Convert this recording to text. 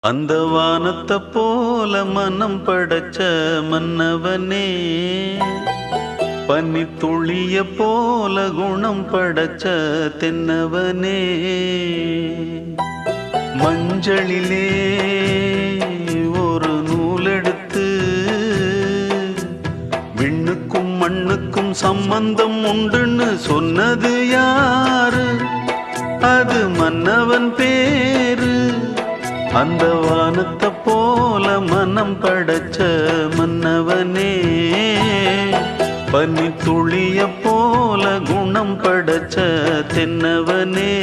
அந்த வானத்தை போல மனம் படைச்ச மன்னவனே, பனித்துளிய போல குணம் படைச்ச தென்னவனே, மஞ்சளிலே ஒரு நூலெடுத்து விண்ணுக்கும் மண்ணுக்கும் சம்பந்தம் உண்டுன்னு சொன்னது யாரு? அது மன்னவன் பேரு. அந்த வானத்தை போல மனம் படைச்ச மன்னவனே, பனித்துளிய போல குணம் படைச்ச தென்னவனே.